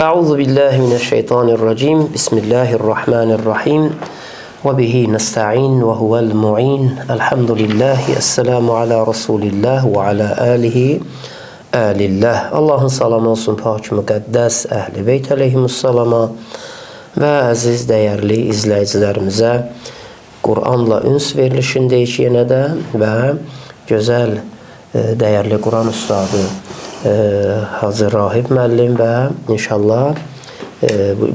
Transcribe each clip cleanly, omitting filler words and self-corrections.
Euzu billahi mineşşeytanirracim. Bismillahirrahmanirrahim. Ve bihi nesta'in ve huvel mu'in. Elhamdülillahi. Esselamu ala Resulillah ve ala alihi alillah. Allah'ın salamı olsun pak müqəddəs Əhl-i Beyt aleyhimussalama və əziz, dəyərli izləyicilərimizə Qur'anla üns verilişindəyik yenə də və gözəl, dəyərli Qur'an ustadı Hacı Rahib müəllim və inşallah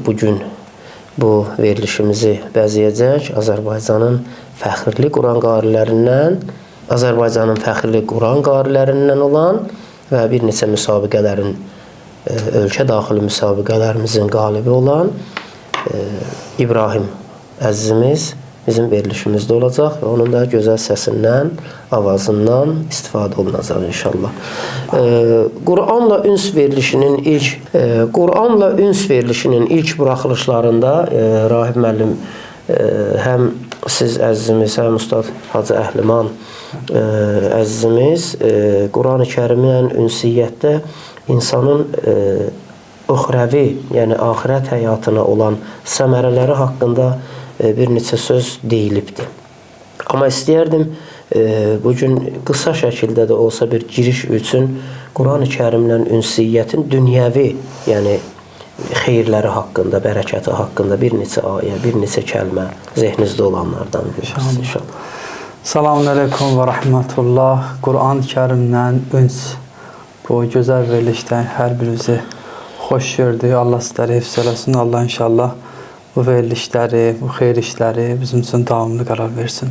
bugün bu verilişimizi bəzəyəcək Azərbaycanın fəxrli Quran qarilərindən olan və bir neçə müsabiqələrin, ölkə daxili müsabiqələrimizin qalibi olan İbrahim əzizimiz bizim verilişimizdə olacaq və onun da gözəl səsindən, avazından istifadə olunacaq inşallah. Qur'anla üns verilişinin ilk buraxılışlarında Rahib müəllim həm siz əzizimiz, həm Ustad Hacı Əhliman əzizimiz Quran-ı Kərimlə ünsiyyətdə insanın uxrəvi, yəni axirət həyatına olan səmərələri haqqında bir neçə söz deyilibdir. Amma istəyərdim bugün qısa şəkildə də olsa bir giriş üçün Quran-ı Kərimlə ünsiyyətin dünyəvi, yəni xeyirləri haqqında, bərəkəti haqqında bir neçə ayə, bir neçə kəlmə zehninizdə olanlardan bilirsiniz inşallah. Selamun aleyküm və rəhmətullah. Quran-ı Kərimlə üns bu gözəl verilişdən hər birinizi xoş gördük. Allah sizləri hifz eləsin. Allah inşallah bu verilişləri, bu xeyir işləri bizim üçün davamlı qərar versin.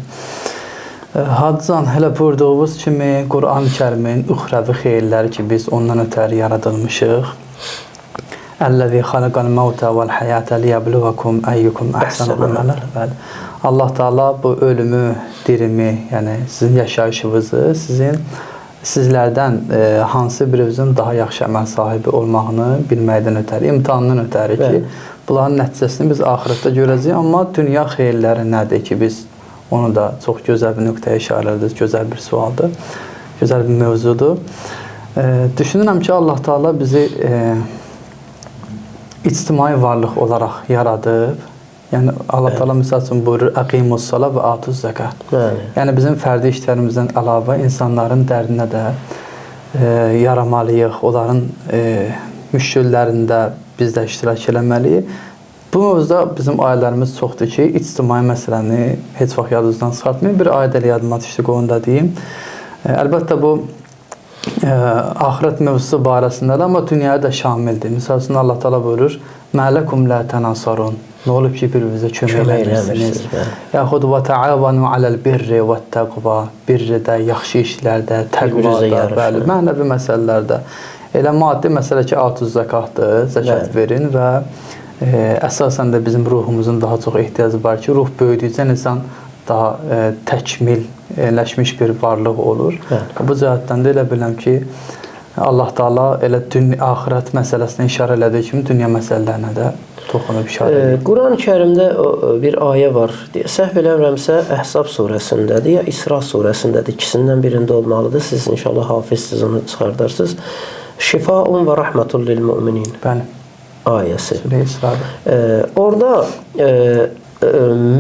Hacıcan, hələ buyurduğumuz kimi Quran-ı Kərimin uxrəvi xeyirləri ki, biz ondan ötəri yaradılmışıq. Əlləzi xalaqal mauta vel hayata liyabluvakum ayyukum ahsanu amala. Allah Taala bu ölümü, dirimi, yəni sizin yaşayışınızı, sizlərdən hansı birinizin daha yaxşı əməl sahibi olmağını bilməkdən ötəri, imtahandan ötəri ki, bunların nəticəsini biz axirətdə görəcəyik. Amma dünya xeyirləri nədir ki, biz onu da çox gözəl bir nöqtəyə işarə edirik, gözəl bir sualdır, gözəl bir mövzudur. Düşünürəm ki, Allah Taala bizi ictimai varlıq olaraq yaradıb. Yəni Allah Taala misal üçün buyurur: "Əqimus-salə və atuz-zəkat." Yəni bizim fərdi işlərimizdən əlavə insanların dərdinə də yaramalıyıq, onların müşkillərində biz də iştirak eləməliyik. Bu mövzuda bizim ayələrimiz çoxdur ki, ictimai məsələni heç vaxt yadınızdan çıxartmayın. Bir ayə də yadıma düşdü, onu da deyim. Əlbəttə bu axirət mövzusu barəsində, amma dünyaya da şamildir. Misal üçün Allah Taala buyurur: "Mələkum la tanasarun." Nə olub ki, bir-birinizə kömək eləmirsiniz? Yaxud və təavanu aləl birri və təqva. Birridə, yaxşı işlərdə, təqvada, bəli, mənəvi məsələlərdə. Elə maddi məsələ ki, atuz zəkatdır, zəkat verin və əsasən də bizim ruhumuzun daha çox ehtiyacı var ki, ruh böyüdükcə insan daha təkmilləşmiş bir varlıq olur. Bu cəhətdən də elə biləm ki, Allah Taala elə axirət məsələsinə işarə elədiyi kimi dünya məsələlərinə də toxunub işarə edir. Quran-ı Kərimdə bir ayə var. Səhv eləmirəmsə Əhzab surəsindədir ya İsra surəsindədir. İkisindən birində olmalıdır. Siz inşallah hafizsiz, onu çıxardarsınız. Şifaun və rəhmətul lil müminin. Bəli. Ayəsi. Surə İsra'da. Orada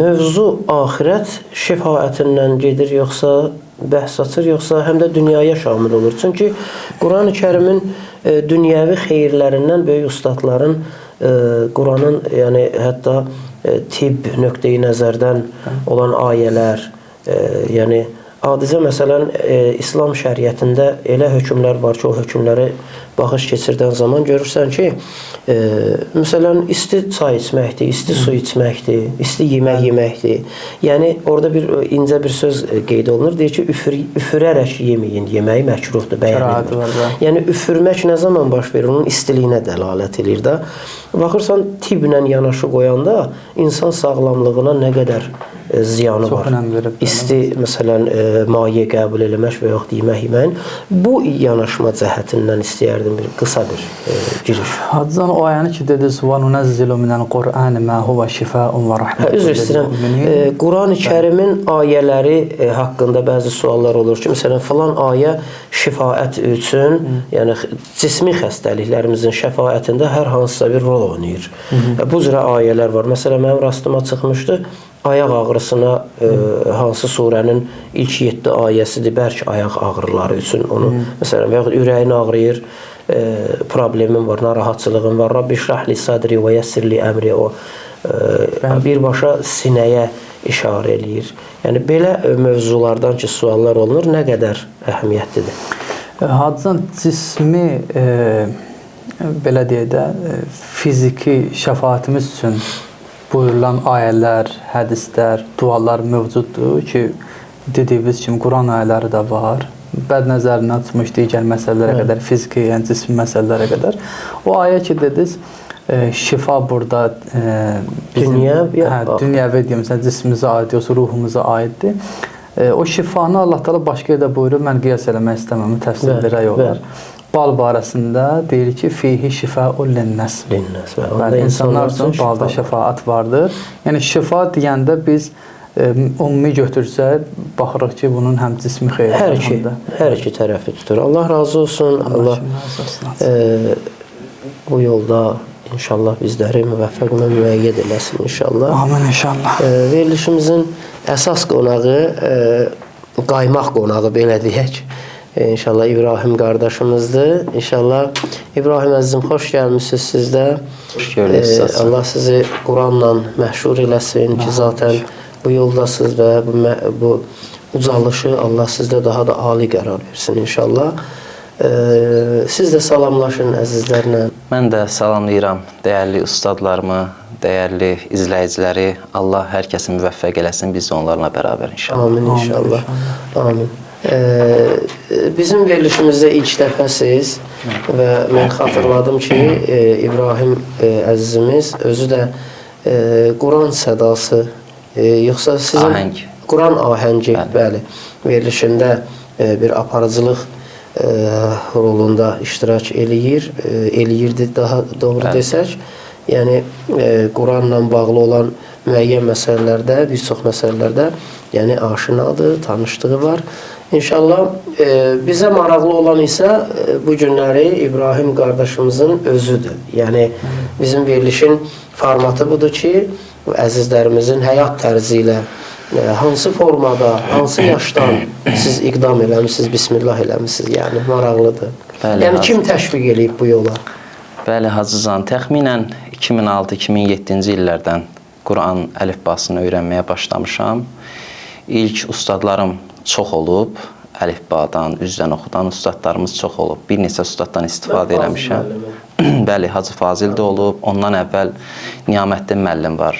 mövzu axirət şəfaətindən gedir, yoxsa bəhs açır, yoxsa həm də dünyaya şamil olur? Çünki Quran-ı Kərimin dünyəvi xeyirlərindən böyük ustadların Quranın, yəni hətta tibb nöqteyi nəzərdən olan ayələr, yəni adicə məsələn İslam şəriətində elə hökmlər var ki, o hökmləri baxış keçirdən zaman görürsən ki, məsələn isti çay içməkdir, isti su içməkdir, isti yemək yeməkdir. Yəni orada bir incə bir söz qeyd olunur, deyir ki, üfürərək yeməyin, yeməyi məkruhdur, bəyənilmir. Yəni üfürmək nə zaman baş verir? Onun istiliyinə dəlalət edir də. Baxırsan tibblə yanaşı qoyanda insan sağlamlığına nə qədər ziyanı var. İsti məsələn maye qəbul eləmək və yaxud yeməyin. Bu yanaşma cəhətindən istəyərdim bir qısa bir giriş. Hacıcan o ayəni ki dediniz və nunəzzilu minəl Qur'an ma huwa şifaun və rahmetun. Üzr istəyirəm. Qurani-Kərimin ayələri haqqında bəzi suallar olur ki, məsələn filan ayə şifaət üçün, yəni cismi xəstəliklərimizin şəfaətində hər hansısa bir rol oynayır. Bu cür ayələr var. Məsələn mənim rastıma çıxmışdı. Ayaq ağrısına hansı surənin ilk 7 ayəsidir, bərk ayaq ağrıları üçün onu, məsələn, və yaxud ürəyin ağrıyır, problemin var, narahatçılığın var, Rabbi şrah li sadri və yəssir li əmri, o birbaşa sinəyə işarə eləyir. Yəni, belə mövzulardan ki, suallar olunur, nə qədər əhəmiyyətlidir? Hacıcan cismi, belə deyək də, fiziki şəfaatimiz üçün buyurulan ayələr, hədislər, dualar mövcuddur ki, dediyimiz kimi Quran ayələri də var. Bəd nəzərindən tutmuş digər məsələlərə qədər, fiziki, yəni cismi məsələlərə qədər. O ayə ki, dediniz, şifa burada dünyəvi deyəmsən, cismimizə aid, yoxsa ruhumuza aiddir. O şifanı Allah Teala başqa yerdə buyurur, mən qiyas eləmək istəməm, təfsir verək olar. Bal barəsində deyir ki, fihi şifəun linnəs. İnsanlar üçün balda şəfaət vardır. Yəni, şifa deyəndə biz ümumi götürsək, baxırıq ki, bunun həm cismi xeyri. Hər iki tərəfi tutur. Allah razı olsun. Allah bu yolda inşallah bizləri müvəffəq və müəyyəd eləsin inşallah. Amin inşallah. Verilişimizin əsas qonağı, qaymaq qonağı belə deyək. İnşallah İbrahim qardaşımızdır. İnşallah İbrahim əzizim, xoş gəlmişsiniz siz də. Xoş gördünüz. Allah sizi Quranla məşhur eləsin ki, zaten bu yoldasınız və bu ucalışı Allah sizdə daha da ali qərar versin inşallah. Siz də salamlaşın əzizlərlə. Mən də salamlayıram dəyərli ustadlarımı, dəyərli izləyiciləri. Allah hər kəsi müvəffəq eləsin, biz onlarla bərabər inşallah. Amin inşallah. Amin. Bizim verilişimizdə ilk dəfəsiz və mən xatırladım ki, İbrahim əzizimiz özü də Quran sədası, yoxsa sizin Quran ahəngi, bəli, verilişində bir aparıcılıq rolunda iştirak eləyirdi, daha doğru desək. Yəni, Quranla bağlı olan müəyyən məsələlərdə, bir çox məsələlərdə yəni aşinadır, tanışlığı var. İnşallah bizə maraqlı olan isə bu günləri İbrahim qardaşımızın özüdür. Yəni bizim verilişin formatı budur ki, əzizlərimizin həyat tərzi ilə hansı formada, hansı yaşdan siz iqdam eləmişsiniz, bismillah eləmişsiniz, yəni maraqlıdır. Yəni kim təşviq eləyib bu yola? Bəli, Hacıcan, təxminən 2006-2007-ci illərdən Quran əlifbasını öyrənməyə başlamışam. İlk ustadlarım çox olub, əlifbadan, üzdən oxudan ustadlarımız çox olub. Bir neçə ustaddan istifadə eləmişəm. Bəli, Hacı Fazil də olub. Ondan əvvəl Niyaməddin müəllim var.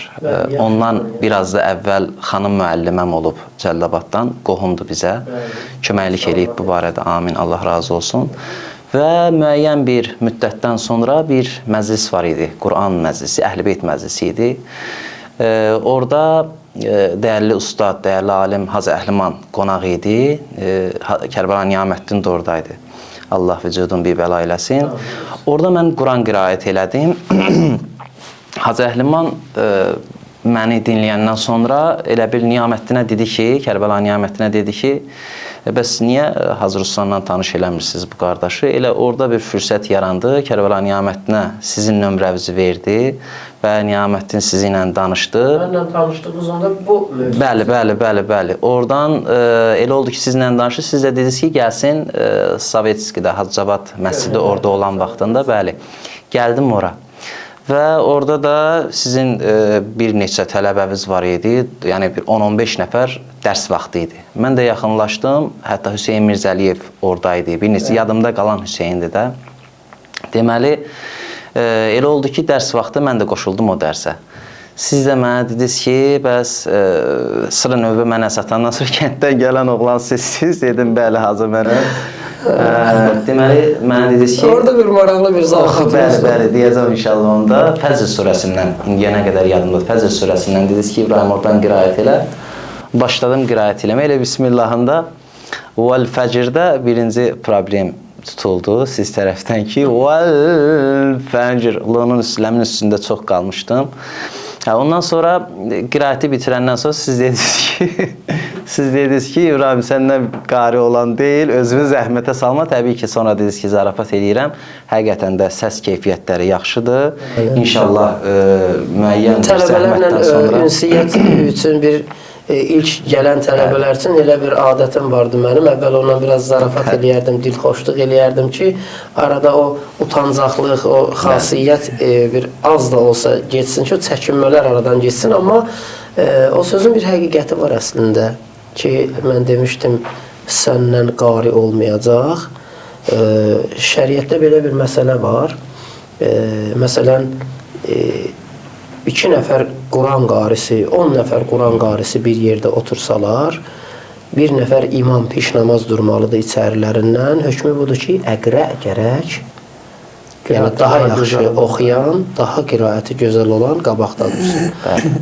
Ondan biraz da əvvəl xanım müəlliməm olub Cəllabaddan. Qohumdur bizə. Köməklik eləyib bu barədə. Amin, Allah razı olsun. Və müəyyən bir müddətdən sonra bir məclis var idi. Quran məclisi, Əhl-i Beyt məclisi idi. Orada dəyərli ustad, dəyərli alim Hacı Əhliman qonaq idi. Kərbəla Niyaməddin də oradaydı. Allah vücudun bir bəla eləsin. Orada mən Quran qiraət elədim. Hacı Əhliman məni dinləyəndən sonra elə bir Niyaməddinə dedi ki, Kərbəla Niyaməddinə dedi ki, bəs niyə Hacı Ruslanla tanış eləmirsiniz bu qardaşı? Elə orada bir fürsət yarandı. Kərbəla Niyaməddinə sizin nömrənizi verdi və Niyaməddin sizinlə danışdı. Mənlə tanışdığınız onda bu mövzu. Bəli. Oradan elə oldu ki, sizinlə danışdı. Siz də dediniz ki, gəlsin Sovetskidə, Hacıcavad məscidi orada olan vaxtında, bəli. Gəldim ora. Və orada da sizin bir neçə tələbəniz var idi. Yəni bir 10-15 nəfər dərs vaxtı idi. Mən də yaxınlaşdım. Hətta Hüseyn Mirzəliyev oradaydı. Bir neçə yadımda qalan Hüseyndir də. Deməli, elə oldu ki, dərs vaxtı mən də qoşuldum o dərsə. Siz də mənə dediniz ki, bəs sıra növbə mənə satandan sonra kənddən gələn oğlan sizsiz. Dedim, bəli, hazır mənəm. Deməli, mənə dediniz ki... Orada bir maraqlı bir zarafat var. Bəli, deyəcəm inşallah onda. Fəzl surəsindən, indiyənə qədər yadımdadır. Fəzl surəsindən dediniz ki, İbrahim oradan qiraət elə. Başladım qiraət eləmə. Elə Bismillahında Vəl-Fəcrdə birinci problem tutuldu siz tərəfdən ki, Vəl-Fəcr, L'nun ləmin üstündə çox qalmışdım. Ondan sonra qiraəti bitirəndən sonra siz dediniz ki, İbrahim səndən qari olan deyil, özünü zəhmətə salma. Təbii ki, sonra dediniz ki, zarafat edirəm. Həqiqətən də səs keyfiyyətləri yaxşıdır. İnşallah müəyyən bir zəhmətdən sonra... Tələbələrlə ünsiyyət üçün bir ilk gələn tələbələr üçün elə bir adətim vardı mənim. Əvvəl ondan biraz zarafat eləyərdim, dilxoşluq eləyərdim ki, arada o utancaqlıq, o xasiyyət bir az da olsa geçsin ki, o çəkinmələr aradan geçsin. Amma o sözün bir həqiqəti var əslində ki, mən demişdim, səndən qari olmayacaq. Şəriətdə belə bir məsələ var. Məsələn, 2 nəfər Quran qarisi, 10 nəfər Quran qarisi bir yerdə otursalar, bir nəfər imam piş namaz durmalıdır içərilərindən. Hökmü budur ki, əqrə gərək, yəni daha yaxşı oxuyan, daha qiraəti gözəl olan qabaqda dursun.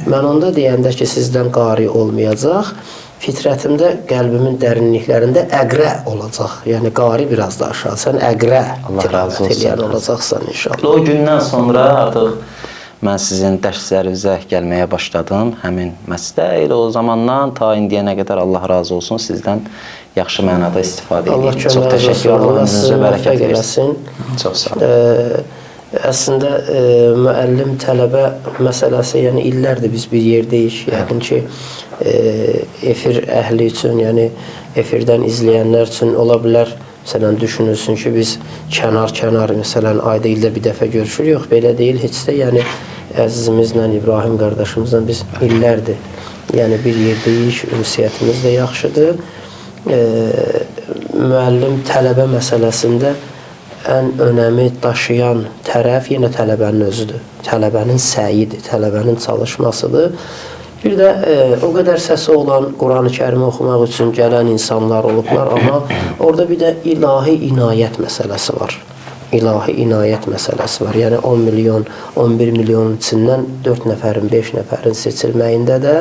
Mən onda deyəndə ki, sizdən qari olmayacaq, fitrətimdə, qəlbimin dərinliklərində əqrə olacaq. Yəni, qari biraz da aşağı. Sən əqrə tilavət eləyən olacaqsan inşallah. O gündən sonra artıq mən sizin dərslərinizə gəlməyə başladım. Həmin məsələ elə o zamandan ta indiyənə qədər Allah razı olsun sizdən yaxşı mənada istifadə edin. Allah köməyiniz olsun. Allah sizə bərəkət eləsin. Çox sağ olun. Əslində, müəllim tələbə məsələsi, yəni illərdir biz bir yerdəyik. Yəqin ki, efir əhli üçün, yəni efirdən izləyənlər üçün ola bilər. Məsələn, düşünülsün ki, biz kənar-kənar, məsələn, ayda ildə bir dəfə görüşür. Yox, belə deyil. Heç də, yəni, əzizimizlə, İbrahim qardaşımızla biz illərdir. Yəni, bir yerdəyik, ünsiyyətimiz də yaxşıdır. Müəllim tələbə məsələsində ən önəmi daşıyan tərəf yenə tələbənin özüdür. Tələbənin səyidir, tələbənin çalışmasıdır. Bir də o qədər səsi olan Quran-ı Kərimi oxumaq üçün gələn insanlar olublar, amma orada bir də ilahi inayət məsələsi var. İlahi inayət məsələsi var. Yəni 10 milyon, 11 milyonun içindən 4 nəfərin, 5 nəfərin seçilməyində də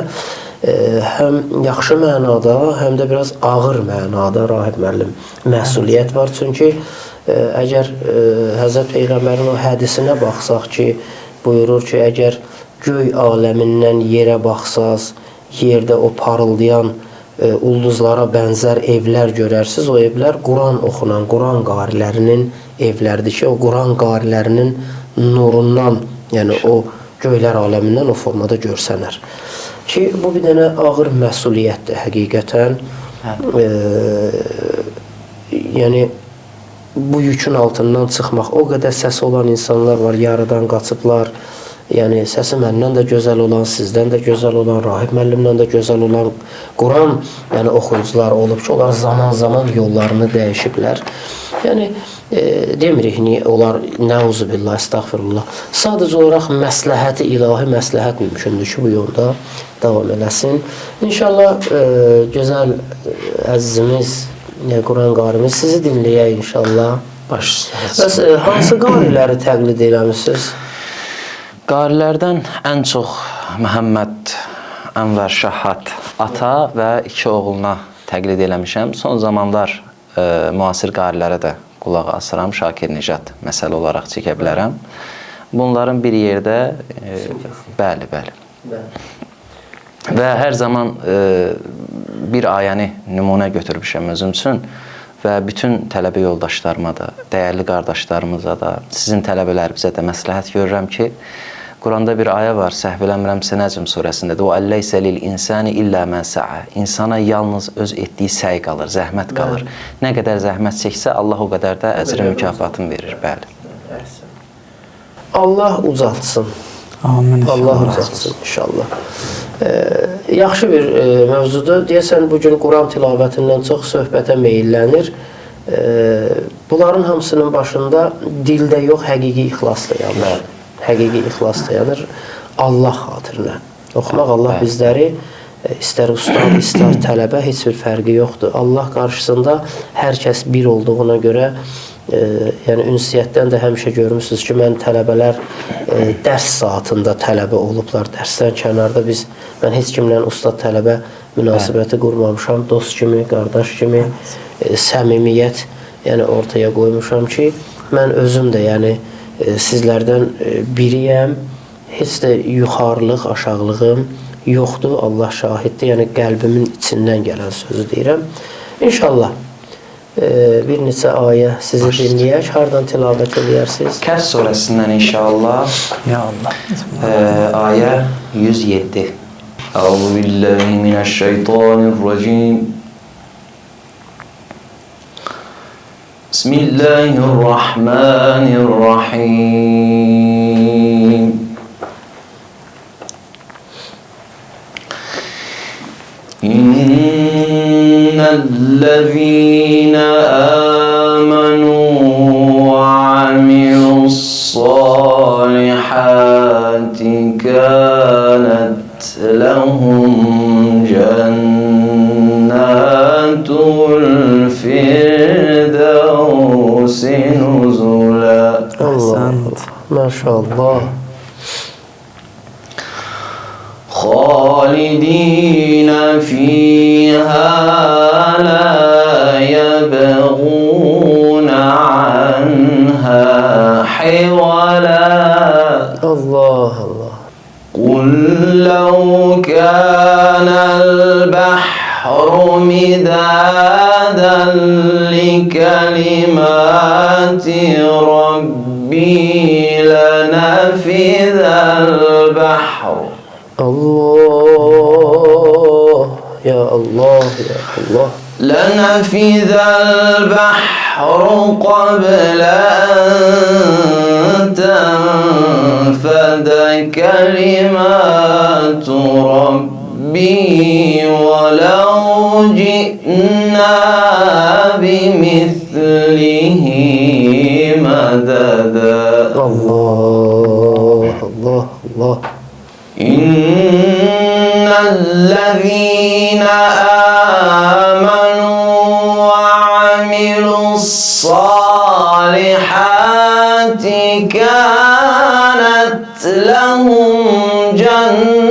həm yaxşı mənada, həm də biraz ağır mənada Rahib müəllim məsuliyyət var. Çünki əgər Həzrət Peyğəmbərin o hədisinə baxsaq ki, buyurur ki, əgər göy aləmindən yerə baxsaz, yerdə o parıldayan ulduzlara bənzər evlər görərsiniz. O evlər Quran oxunan, Quran qarilərinin evlərdir ki, o Quran qarilərinin nurundan, yəni o göylər aləmindən o formada görsənər. Ki, bu bir dənə ağır məsuliyyətdir həqiqətən. Yəni, bu yükün altından çıxmaq, o qədər səsi olan insanlar var, yarıdan qaçıblar. Yəni, səsi məndən də gözəl olan, sizdən də gözəl olan, Rahib müəllimdən də gözəl olan Quran oxuyucular olub ki, onlar zaman-zaman yollarını dəyişiblər. Yəni, demirik, onlar nəuzubillah, estağfirullah. Sadəcə olaraq məsləhəti, ilahi məsləhət mümkündür ki, bu yolda davam eləsin. İnşallah, gözəl əzizimiz, Quran qarimiz sizi dinləyək inşallah. Bəs hansı qariləri təqlid eləmişsiniz? Qarilərdən ən çox Məhəmməd Ənvər Şahat ata və 2 oğluna təqlid eləmişəm. Son zamanlar müasir qarilərə də qulaq asıram. Şakir Nicat məsələ olaraq çəkə bilərəm. Bunların bir yerdə bəli. Və hər zaman bir ayəni nümunə götürmüşəm özüm üçün və bütün tələbə yoldaşlarıma da, dəyərli qardaşlarımıza da, sizin tələbələrimizə də məsləhət görürəm ki, Quranda bir ayə var, səhv eləmirəmsə Nəcm surəsində. O əlləsə lil insani illə mə səə. İnsana yalnız öz etdiyi səy qalır, zəhmət qalır. Nə qədər zəhmət çəksə, Allah o qədər də əcrin mükafatını verir. Bəli. Allah ucaltsın. Amin. Allah inşallah. ucaltsın inşallah. Yaxşı bir mövzudur. Deyəsən bugün Quran tilavətindən çox söhbətə meyllənir. Bunların hamısının başında dildə yox, həqiqi ixlas dayanır. Həqiqi ixlas dayanır. Allah xatirinə. Oxumaq Allah bizləri istər ustad, istər tələbə heç bir fərqi yoxdur. Allah qarşısında hər kəs bir olduğuna görə yəni ünsiyyətdən də həmişə görmüsünüz ki, mən tələbələr dərs saatında tələbə olublar. Dərsdən kənarda mən heç kimlə ustad tələbə münasibəti qurmamışam. Dost kimi, qardaş kimi səmimiyyət yəni ortaya qoymuşam ki, mən özüm də yəni sizlərdən biriyəm. Heç də yuxarılıq, aşağılığım yoxdur. Allah şahiddir. Yəni qəlbimin içindən gələn sözü deyirəm. İnşallah bir neçə ayə sizi dinləyək. Hardan tilavət edərsiniz? Kəhf surəsindən inşallah. Ya Allah. Ayə 107. Euzu billahi mineşşeytanirracim. Bismillahirrahmanirrahim. İnnellezîne âmenû ve amilussâlihâti kânet lehum cennâtul firdevsi nuzulâ. Allah, maşallah. خالدين فيها لا يبغون عنها حولا. Allah Allah. قل لو كان البحر مدادا لكلمات ربي لنفذ البحر. Allah, ya Allah, ya Allah. لنفذ البحر قبل أن تنفد كلمات ربي ولو جئنا بمثله مددا. Allah, Allah, Allah. إن الذين آمنوا وعملوا الصالحات كانت لهم جنات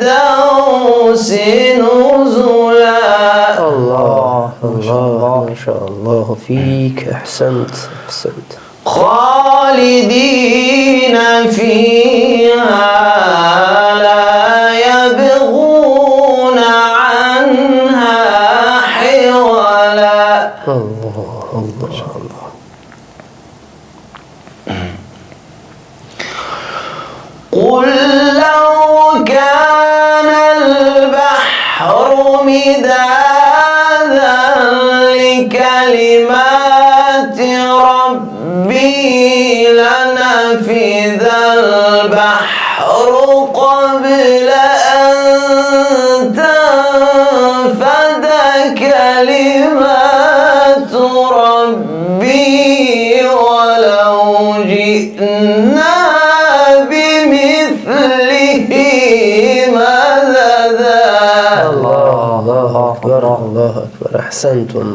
الفردوس نزلا. Allah, Allah, maşallah fik, ahsant, ahsant. خالدين فيها لا يبغون عنها حولا. Allah, Allah, Allah. قل لو كان البحر مدادا لكلمات ربي لنفذ البحر قبل أن تنفد كلمات ربي ولو جئنا بمثله مددا. الله أكبر، الله أكبر. أحسنتم،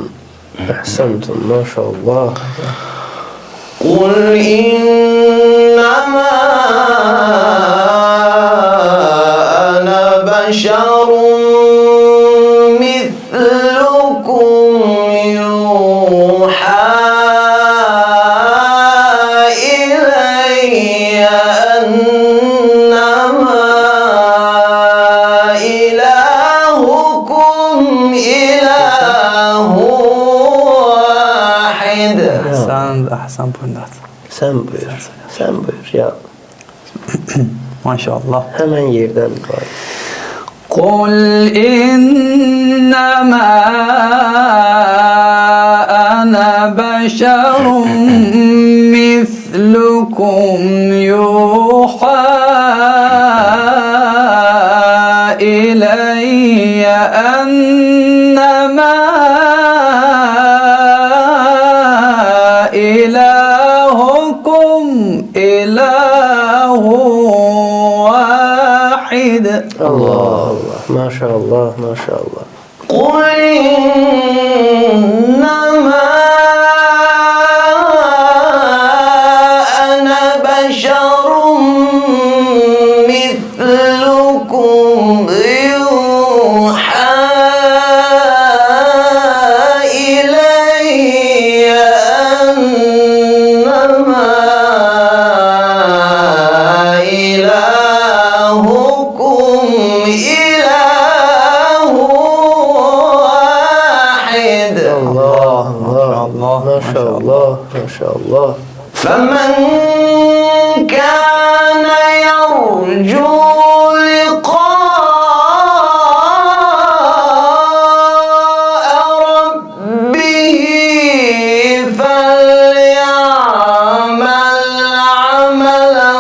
أحسنتم، ما شاء الله. قل إنما أنا بشر مثلكم يوحى إلي أنما إلهكم إله واحد. Ahsan buyurun. Sen buyur, sen buyur ya. Maşallah. Hemen yerden var. قل إنما أنا بشر مثلكم يوحى إلي أنما إلهكم إله واحد. الله الله ما شاء الله ما شاء الله. قل إنما أنا بشر مثلكم يوحى إلي أنما إلهكم إله واحد. الله الله ما شاء الله ما شاء الله. فمن كان يرجو لقاء ربه فليعمل عملا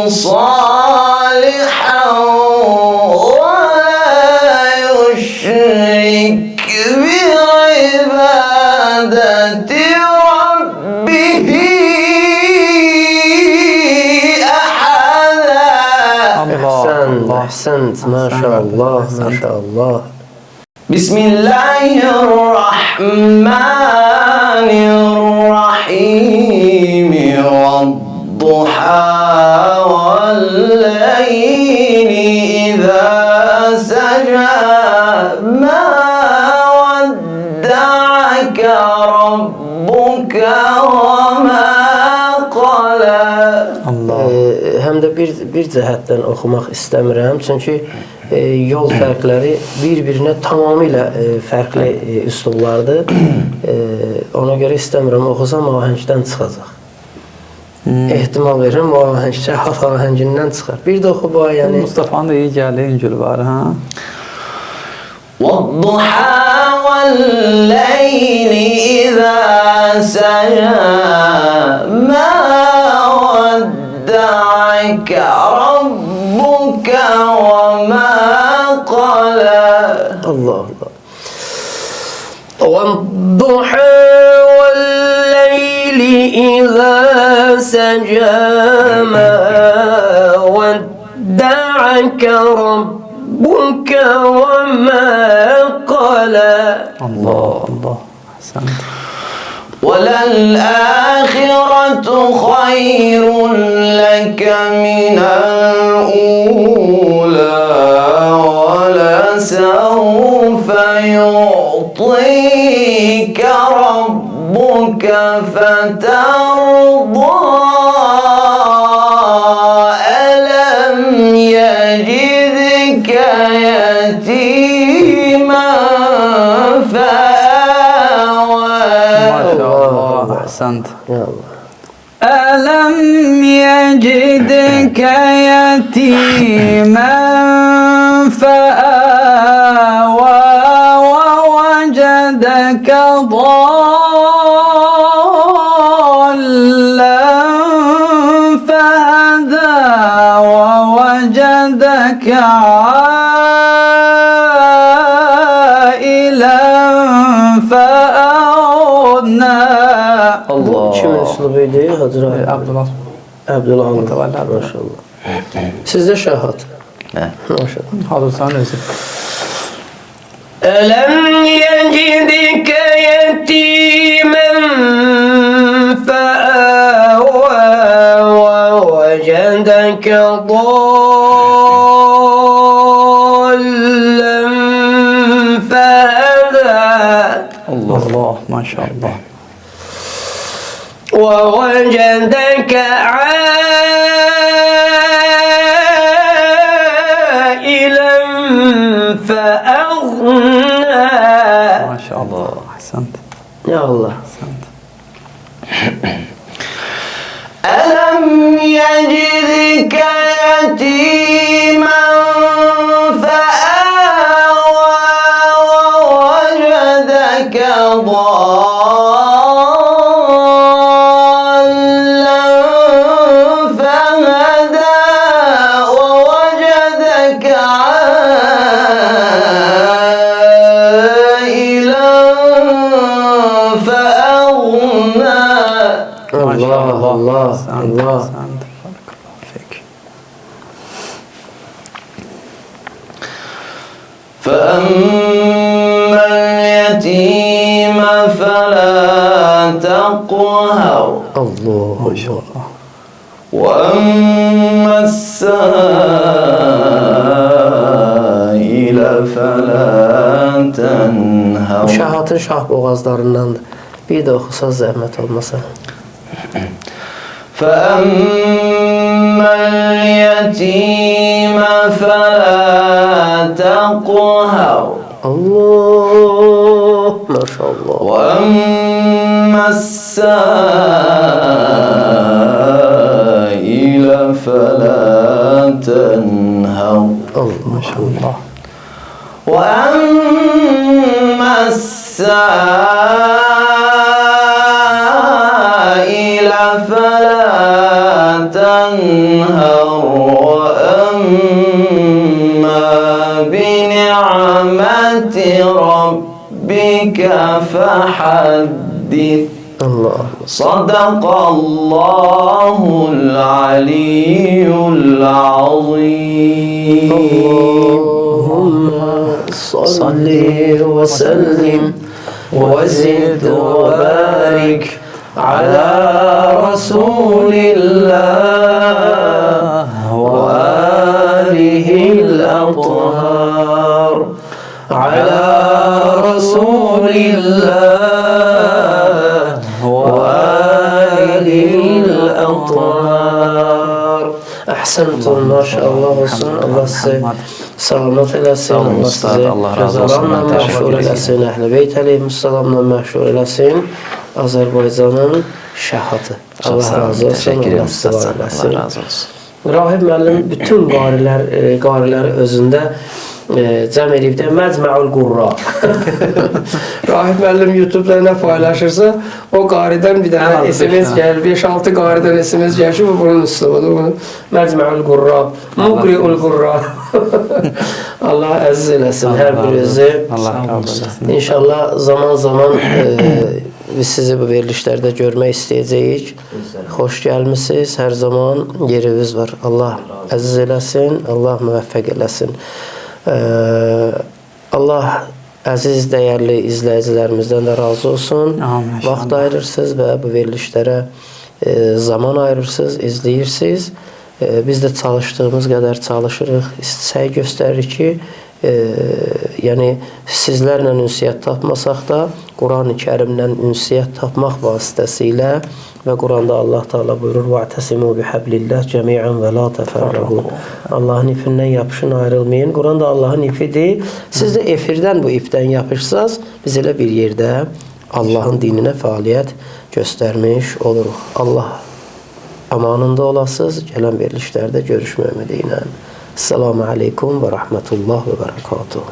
صالحا ولا يشرك بعبادة ربه أحدا. أحسنت أحسنت ما شاء الله ما شاء الله. بسم الله الرحمن الرحيم والضحى والليل إذا سجى ما ودعك ربك وما قلى. Həm də bir cəhətdən oxumaq istəmirəm. Çünki yol fərqləri bir-birinə tamamilə fərqli üslublardır. Ona görə istəmirəm oxusam ahəngdən çıxacaq. Ehtimal verirəm o ahəng şəhat ahəngindən çıxar. Bir də oxu bu ayəni. Mustafa'nın da iyi gəldi öncül var ha. والضحى والليل إذا سجى ما ودعك ربك وما قلى. الله الله. والضحى والليل إذا سجى ما ودعك ربك وما قلى. الله الله أحسنت. وللآخرة خير لك من الأولى ولسوف يعطيك ربك فترضى. ألم يجدك يتيما أحسنت. يا الله. ألم يجدك يتيما فآوى ووجدك ضالا فهدى ووجدك عائلا فأغنى. Bu kimin üslubuydu Hacı Rahim? Abdullah. Abdullah Mütevalli Abdullah. maşallah. Sizdə şahat. Evet. Maşallah. Hadırsan özü. ألم يجدك يتيما فآوى ووجدك ضالا فهدى. Allah maşallah. ووجدك عائلا فأغنى. Maşallah. Ahsant. يا الله. Ahsant. ألم يجدك يتيما فآوى ووجدك ضالا فهدى ووجدك عائلا فأغنى. الله الله الله. فأما اليتيم فلا تقهر. الله ما شاء الله. وأما السائل فلا تنهر. Şahatın şah boğazlarındandır. Bir de oxusa zəhmət olmasa. فأما اليتيم فلا تقهر. Allah, maşallah. وأما السائل فلا تنهر. Allah, Allah. وأما السائل فلا تنهر. وأما بنعمة ربك فحدث. Allah. صدق الله العلي العظيم. اللهم صل وسلم وزد وبارك على رسول الله وآله الأطهار. على رسول الله وآله الأطهار. Ahsentum, maşallah olsun. Allah size selamet eləsin. Allah size rəzalarla məşhur eləsin. Əhl-i Beyt əleyhissalamla məşhur eləsin. Azərbaycanın şəhatı. Allah razı olsun. Teşekkür ederim. Allah razı olsun. Rahib müəllim bütün qariləri özündə cəm edib də Məcməul Qurra. Rahib müəllim YouTube-da nə paylaşırsa, o qaridən bir dənə SMS gəlir, 5-6 qaridən SMS gəlir ki, bu bunun üslubudur. Məcməul Qurra, Muqriul Qurra. Allah əziz eləsin hər birinizi. Allah razı olsun. İnşallah zaman biz sizi bu verilişlərdə görmək istəyəcəyik. Xoş gəlmisiniz. Hər zaman yeriniz var. Allah əziz eləsin, Allah müvəffəq eləsin. Allah əziz, dəyərli izləyicilərimizdən də razı olsun. Amin. Vaxt ayırırsınız və bu verilişlərə zaman ayırırsınız, izləyirsiniz. Biz də çalışdığımız qədər çalışırıq, səy göstəririk ki, yəni sizlərlə ünsiyyət tapmasaq da Quran-ı Kərimlə ünsiyyət tapmaq vasitəsilə və Quranda Allah Teala buyurur: "Va'tasimu bihablillah cemi'an və la təfərraqu." Allahın ipindən yapışın, ayrılmayın. Quran da Allahın ipidir. Siz də efirdən bu ipdən yapışsaz, biz elə bir yerdə Allahın dininə fəaliyyət göstərmiş oluruq. Allah amanında olasınız. Gələn verilişlərdə görüşmək ümidi ilə. Esselamu aleykum və rahmetullah və bərəkatuhu.